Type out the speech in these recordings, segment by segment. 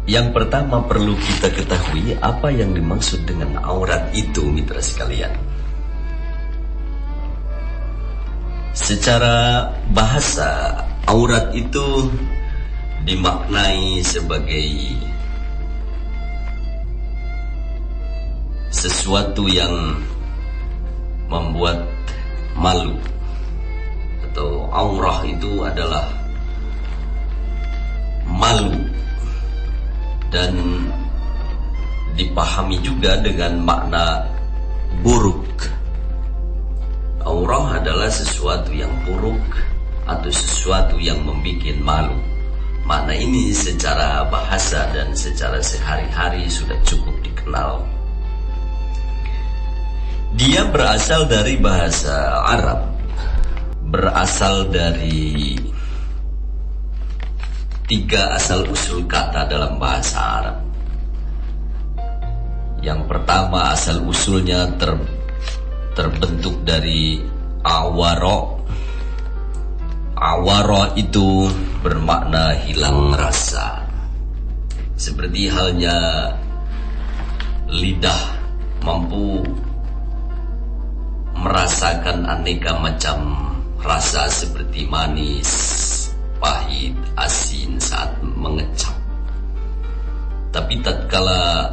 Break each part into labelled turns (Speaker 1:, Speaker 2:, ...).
Speaker 1: Yang pertama perlu kita ketahui apa yang dimaksud dengan aurat itu, mitra sekalian. Secara bahasa, aurat itu dimaknai sebagai sesuatu yang membuat malu, atau aurah itu adalah malu, dan dipahami juga dengan makna buruk. Aurah adalah sesuatu yang buruk atau sesuatu yang membuat malu. Makna ini secara bahasa dan secara sehari-hari sudah cukup dikenal. Dia berasal dari bahasa Arab, berasal dari 3 asal-usul kata dalam bahasa Arab. Yang pertama, asal-usulnya terbentuk dari awara. Awara itu bermakna hilang rasa. Seperti halnya lidah mampu merasakan aneka macam rasa seperti manis, pahit, asin saat mengecap. Tapi tatkala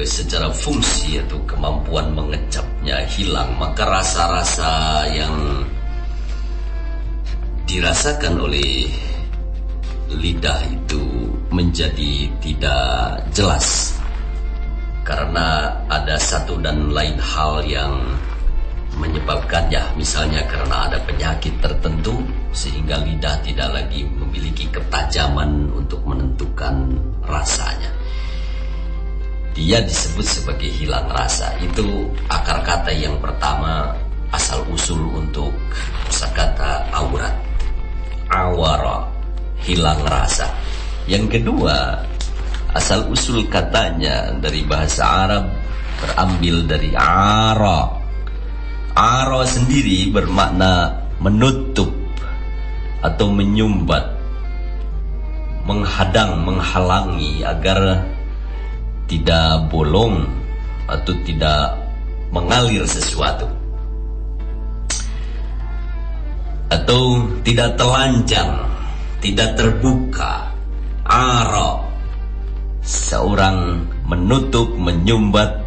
Speaker 1: secara fungsi atau kemampuan mengecapnya hilang, maka rasa-rasa yang dirasakan oleh lidah itu menjadi tidak jelas, karena ada satu dan lain hal yang menyebabkannya. Misalnya karena ada penyakit tertentu sehingga lidah tidak lagi memiliki ketajaman untuk menentukan rasanya. Dia disebut sebagai hilang rasa. Itu akar kata yang pertama, asal usul untuk kosakata aurat. Awara, hilang rasa. Yang kedua, asal usul katanya dari bahasa Arab terambil dari ara. Ara sendiri bermakna menutup atau menyumbat, menghadang, menghalangi agar tidak bolong atau tidak mengalir sesuatu, atau tidak telanjang, tidak terbuka. Ara, seorang menutup, menyumbat,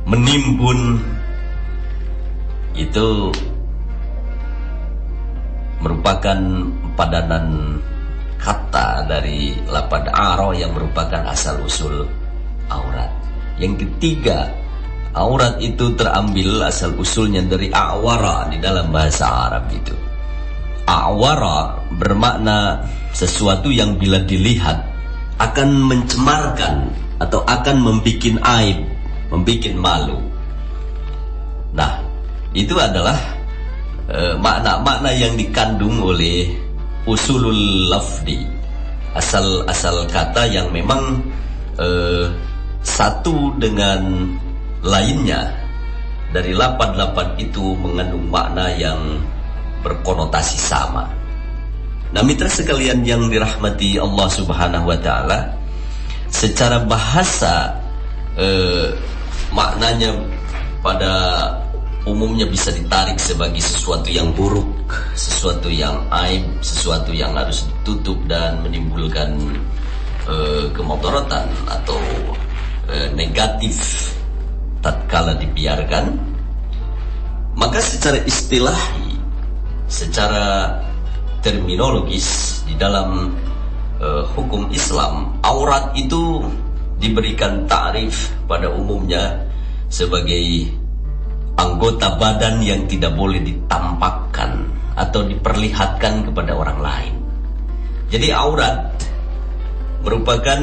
Speaker 1: menimbun. Itu merupakan padanan kata dari lafaz ara yang merupakan asal usul aurat. Yang ketiga, aurat itu terambil asal usulnya dari awara di dalam bahasa Arab itu. Awara bermakna sesuatu yang bila dilihat akan mencemarkan atau akan membuat aib, membuat malu. Nah, itu adalah makna-makna yang dikandung oleh usulul lafdi, asal-asal kata yang memang satu dengan lainnya dari lafaz-lafaz itu mengandung makna yang berkonotasi sama. Nah, mitra sekalian yang dirahmati Allah Subhanahu wa taala, secara bahasa maknanya pada umumnya bisa ditarik sebagai sesuatu yang buruk, sesuatu yang aib, sesuatu yang harus ditutup dan menimbulkan kemudaratan atau negatif tatkala dibiarkan. Maka secara istilahi, secara terminologis di dalam hukum Islam, aurat itu diberikan ta'rif pada umumnya sebagai anggota badan yang tidak boleh ditampakkan atau diperlihatkan kepada orang lain. Jadi aurat merupakan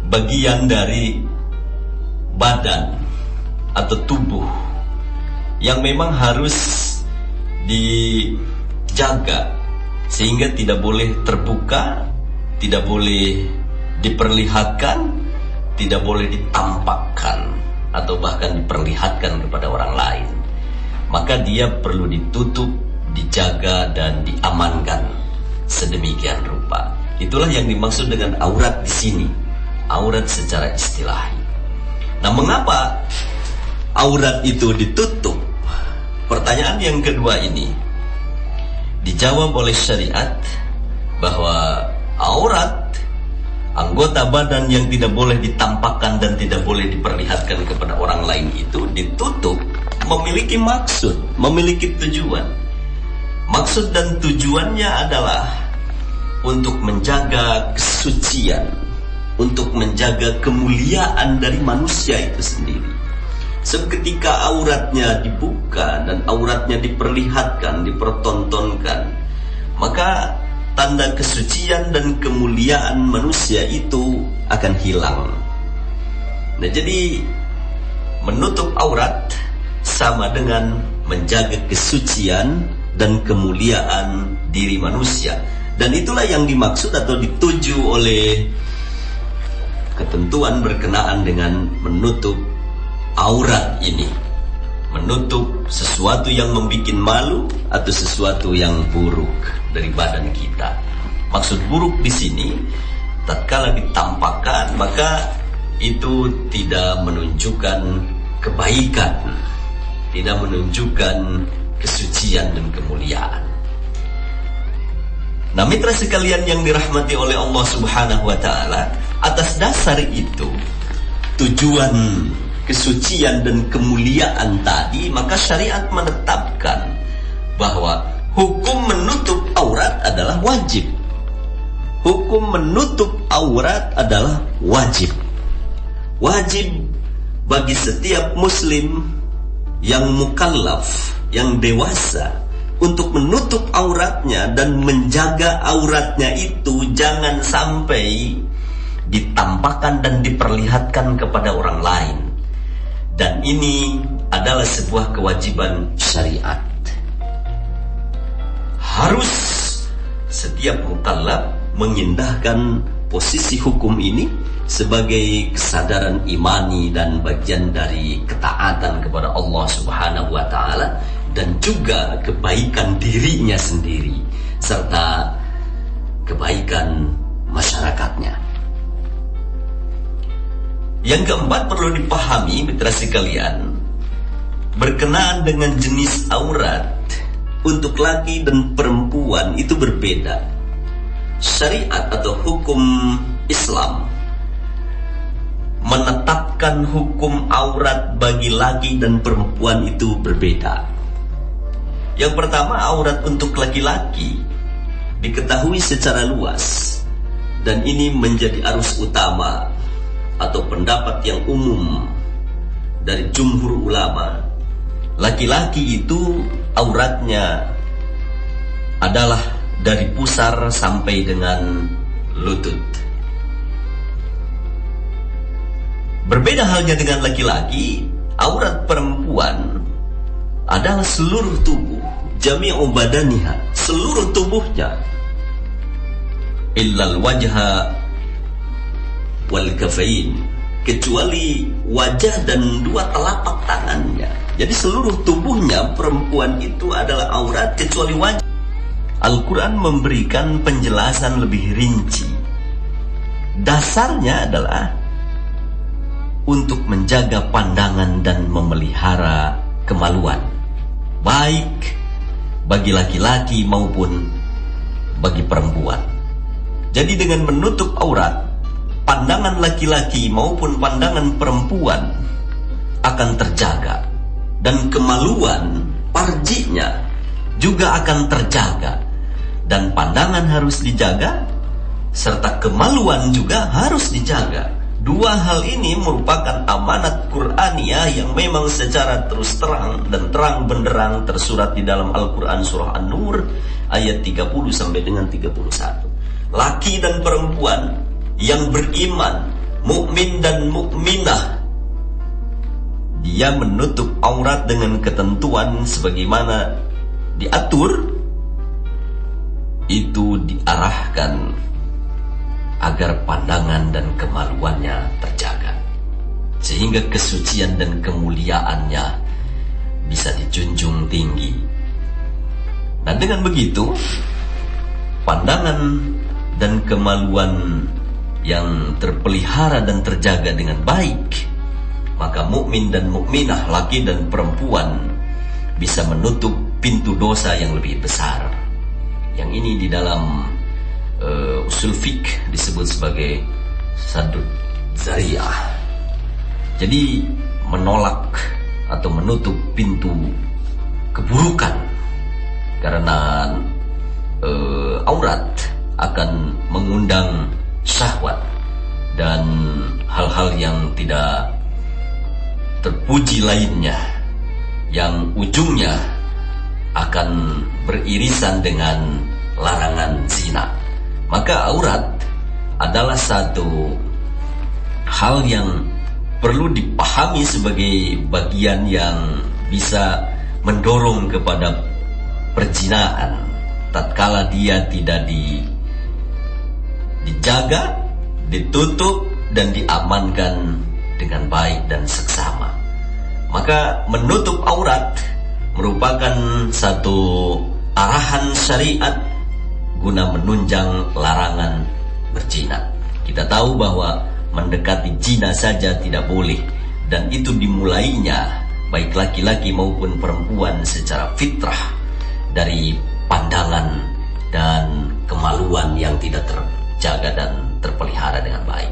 Speaker 1: bagian dari badan atau tubuh yang memang harus dijaga sehingga tidak boleh terbuka, tidak boleh diperlihatkan, tidak boleh ditampakkan atau bahkan diperlihatkan kepada orang lain. Maka dia perlu ditutup, dijaga dan diamankan sedemikian rupa. Itulah yang dimaksud dengan aurat di sini, aurat secara istilahi. Nah, mengapa aurat itu ditutup? Pertanyaan yang kedua ini dijawab oleh syariat bahwa aurat, anggota badan yang tidak boleh ditampakkan dan tidak boleh diperlihatkan kepada orang lain itu ditutup memiliki maksud, memiliki tujuan. Maksud dan tujuannya adalah untuk menjaga kesucian, untuk menjaga kemuliaan dari manusia itu sendiri. Seketika auratnya dibuka dan auratnya diperlihatkan, dipertontonkan, maka tanda kesucian dan kemuliaan manusia itu akan hilang. Nah, jadi menutup aurat sama dengan menjaga kesucian dan kemuliaan diri manusia. Dan itulah yang dimaksud atau dituju oleh ketentuan berkenaan dengan menutup aurat ini. Menutup sesuatu yang membuat malu atau sesuatu yang buruk dari badan kita. Maksud buruk di sini, tatkala ditampakkan maka itu tidak menunjukkan kebaikan, tidak menunjukkan kesucian dan kemuliaan. Nah, mitra sekalian yang dirahmati oleh Allah Subhanahu wa taala, atas dasar itu tujuan kesucian dan kemuliaan tadi, maka syariat menetapkan bahwa hukum menutup aurat adalah wajib. Hukum menutup aurat adalah wajib. Wajib bagi setiap muslim yang mukallaf, yang dewasa, untuk menutup auratnya dan menjaga auratnya itu jangan sampai ditampakkan dan diperlihatkan kepada orang lain. Dan ini adalah sebuah kewajiban syariat. Harus setiap mukallaf mengindahkan posisi hukum ini sebagai kesadaran imani dan bagian dari ketaatan kepada Allah Subhanahu wa taala dan juga kebaikan dirinya sendiri serta kebaikan masyarakatnya. Yang keempat perlu dipahami mitra sekalian, berkenaan dengan jenis aurat untuk laki dan perempuan itu berbeda. Syariat atau hukum Islam menetapkan hukum aurat bagi laki dan perempuan itu berbeda. Yang pertama, aurat untuk laki-laki diketahui secara luas, dan ini menjadi arus utama atau pendapat yang umum dari jumhur ulama. Laki-laki itu auratnya adalah dari pusar sampai dengan lutut. Berbeda halnya dengan laki-laki, aurat perempuan adalah seluruh tubuh, jami'u badaniha, seluruh tubuhnya, illal wajha wal kafain, kecuali wajah dan dua telapak tangannya. Jadi seluruh tubuhnya perempuan itu adalah aurat kecuali wajah. Al-Quran memberikan penjelasan lebih rinci. Dasarnya adalah untuk menjaga pandangan dan memelihara kemaluan, baik bagi laki-laki maupun bagi perempuan. Jadi dengan menutup aurat, pandangan laki-laki maupun pandangan perempuan akan terjaga, dan kemaluan farjinya juga akan terjaga. Dan pandangan harus dijaga serta kemaluan juga harus dijaga. Dua hal ini merupakan amanat Qur'aniyah yang memang secara terus terang dan terang benderang tersurat di dalam Al-Quran surah An-Nur ayat 30 sampai dengan 31. Laki dan perempuan yang beriman, mukmin dan mukminah, dia menutup aurat dengan ketentuan sebagaimana diatur, itu diarahkan agar pandangan dan kemaluannya terjaga, sehingga kesucian dan kemuliaannya bisa dijunjung tinggi. Dan dengan begitu, pandangan dan kemaluan yang terpelihara dan terjaga dengan baik, maka mukmin dan mukminah, laki dan perempuan, bisa menutup pintu dosa yang lebih besar. Yang ini di dalam usul fiqh disebut sebagai saddud zari'ah. Jadi menolak atau menutup pintu keburukan, karena aurat akan mengundang syahwat dan hal-hal yang tidak terpuji lainnya, yang ujungnya akan beririsan dengan larangan zina. Maka aurat adalah satu hal yang perlu dipahami sebagai bagian yang bisa mendorong kepada perzinaan tatkala dia tidak dijaga, ditutup dan diamankan dengan baik dan seksama. Maka menutup aurat merupakan satu arahan syariat guna menunjang larangan berzina. Kita tahu bahwa mendekati zina saja tidak boleh, dan itu dimulainya baik laki-laki maupun perempuan secara fitrah dari pandangan dan kemaluan yang tidak terjaga dan terpelihara dengan baik.